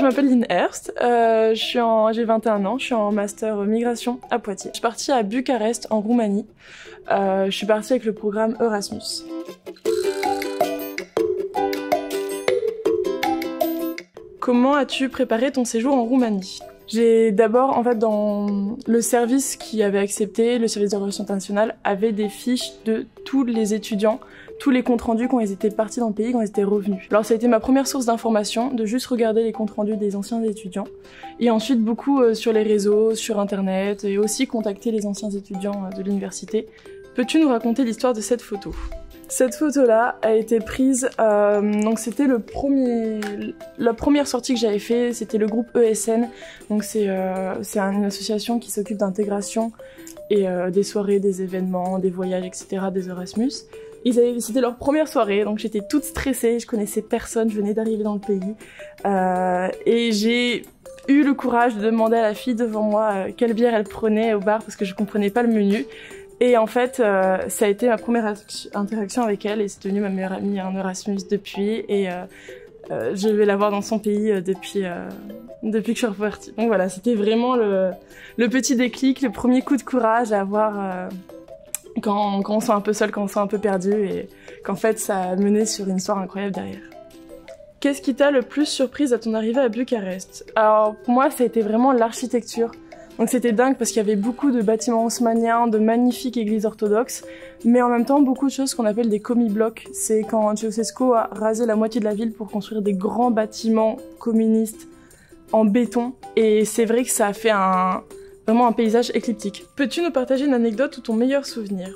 je m'appelle Lynn Herst, j'ai 21 ans, je suis en master migration à Poitiers. Je suis partie à Bucarest en Roumanie, je suis partie avec le programme Erasmus. Comment as-tu préparé ton séjour en Roumanie? J'ai d'abord, en fait, dans le service qui avait accepté, le service de relations internationales, avait des fiches de tous les étudiants, tous les comptes rendus quand ils étaient partis dans le pays, quand ils étaient revenus. Alors ça a été ma première source d'information, de juste regarder les comptes rendus des anciens étudiants. Et ensuite beaucoup sur les réseaux, sur internet, et aussi contacter les anciens étudiants de l'université. Peux-tu nous raconter l'histoire de cette photo? Cette photo-là a été prise, donc c'était la première sortie que j'avais fait, c'était le groupe ESN, donc c'est une association qui s'occupe d'intégration et des soirées, des événements, des voyages, etc., des Erasmus. C'était leur première soirée, donc j'étais toute stressée, je connaissais personne, je venais d'arriver dans le pays, et j'ai eu le courage de demander à la fille devant moi quelle bière elle prenait au bar parce que je comprenais pas le menu. Et en fait, ça a été ma première interaction avec elle et c'est devenu ma meilleure amie en Erasmus depuis et je vais la voir dans son pays depuis que je suis repartie. Donc voilà, c'était vraiment le petit déclic, le premier coup de courage à avoir quand on se sent un peu seul, quand on se sent un peu perdu et qu'en fait ça a mené sur une histoire incroyable derrière. Qu'est-ce qui t'a le plus surprise à ton arrivée à Bucarest? Alors pour moi, ça a été vraiment l'architecture. Donc c'était dingue parce qu'il y avait beaucoup de bâtiments haussmanniens, de magnifiques églises orthodoxes, mais en même temps beaucoup de choses qu'on appelle des comi-blocs. C'est quand Ceausescu a rasé la moitié de la ville pour construire des grands bâtiments communistes en béton. Et c'est vrai que ça a fait vraiment un paysage éclectique. Peux-tu nous partager une anecdote ou ton meilleur souvenir?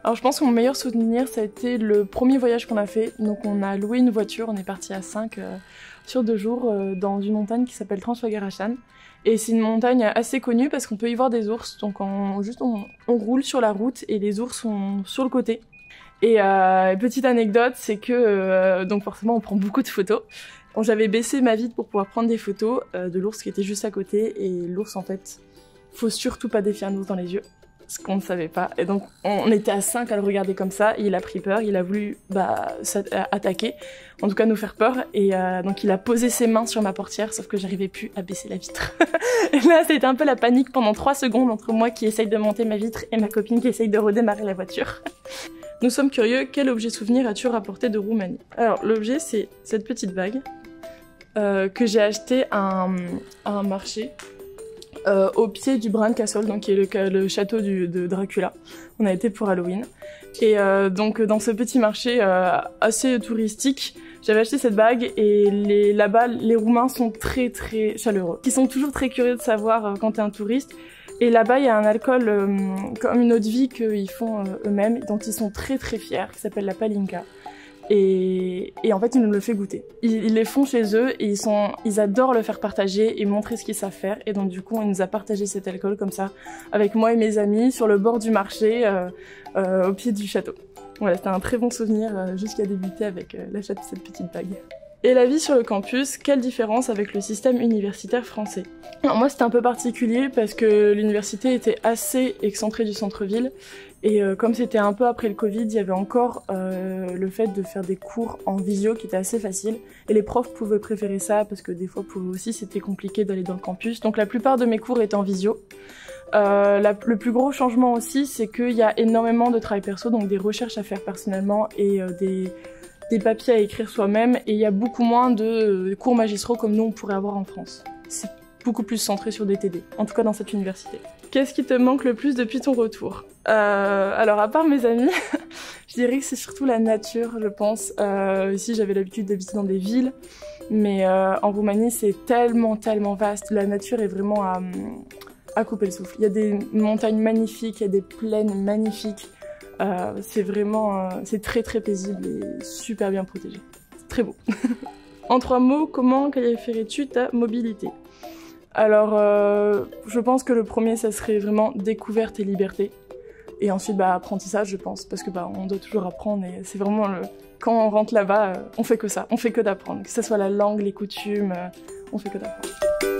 Alors je pense que mon meilleur souvenir, ça a été le premier voyage qu'on a fait. Donc on a loué une voiture, on est parti à 5 sur 2 jours dans une montagne qui s'appelle Transfagarasan. Et c'est une montagne assez connue parce qu'on peut y voir des ours. Donc on roule sur la route et les ours sont sur le côté. Et petite anecdote, c'est que donc forcément on prend beaucoup de photos. Bon, j'avais baissé ma vitre pour pouvoir prendre des photos de l'ours qui était juste à côté. Et l'ours en fait, faut surtout pas défier un ours dans les yeux. Ce qu'on ne savait pas. Et donc on était à 5 à le regarder comme ça, et il a pris peur, il a voulu attaquer, en tout cas nous faire peur, et donc il a posé ses mains sur ma portière, sauf que j'arrivais plus à baisser la vitre. Et là c'était un peu la panique pendant 3 secondes entre moi qui essaye de monter ma vitre et ma copine qui essaye de redémarrer la voiture. Nous sommes curieux, quel objet souvenir as-tu rapporté de Roumanie? Alors l'objet c'est cette petite bague que j'ai achetée à un marché. Au pied du Bran Castle, donc qui est le château de Dracula. On a été pour Halloween. Et donc dans ce petit marché assez touristique, j'avais acheté cette bague et là-bas les Roumains sont très très chaleureux. Ils sont toujours très curieux de savoir quand t'es un touriste. Et là-bas il y a un alcool comme une eau de vie qu'ils font eux-mêmes, dont ils sont très très fiers, qui s'appelle la Palinka. Et en fait, ils nous le font goûter. Ils les font chez eux et ils adorent le faire partager et montrer ce qu'ils savent faire. Et donc du coup, on nous a partagé cet alcool comme ça, avec moi et mes amis, sur le bord du marché, au pied du château. Voilà, c'était un très bon souvenir jusqu'à débuter avec l'achat de cette petite bague. Et la vie sur le campus, quelle différence avec le système universitaire français? Alors moi c'était un peu particulier parce que l'université était assez excentrée du centre-ville et comme c'était un peu après le Covid, il y avait encore le fait de faire des cours en visio qui était assez facile et les profs pouvaient préférer ça parce que des fois pour eux aussi c'était compliqué d'aller dans le campus. Donc la plupart de mes cours étaient en visio. Le plus gros changement aussi c'est qu'il y a énormément de travail perso, donc des recherches à faire personnellement et des papiers à écrire soi-même et il y a beaucoup moins de cours magistraux comme nous on pourrait avoir en France. C'est beaucoup plus centré sur des TD, en tout cas dans cette université. Qu'est-ce qui te manque le plus depuis ton retour? Alors à part mes amis, je dirais que c'est surtout la nature, je pense. Ici j'avais l'habitude d'habiter dans des villes, mais en Roumanie c'est tellement vaste, la nature est vraiment à couper le souffle. Il y a des montagnes magnifiques, il y a des plaines magnifiques. C'est vraiment, c'est très paisible et super bien protégé. C'est très beau. En 3 mots, comment qualifierais-tu ta mobilité? Alors, je pense que le premier, ça serait vraiment découverte et liberté. Et ensuite, apprentissage, je pense, parce que on doit toujours apprendre et c'est vraiment quand on rentre là-bas, on fait que ça, on fait que d'apprendre. Que ce soit la langue, les coutumes, on fait que d'apprendre.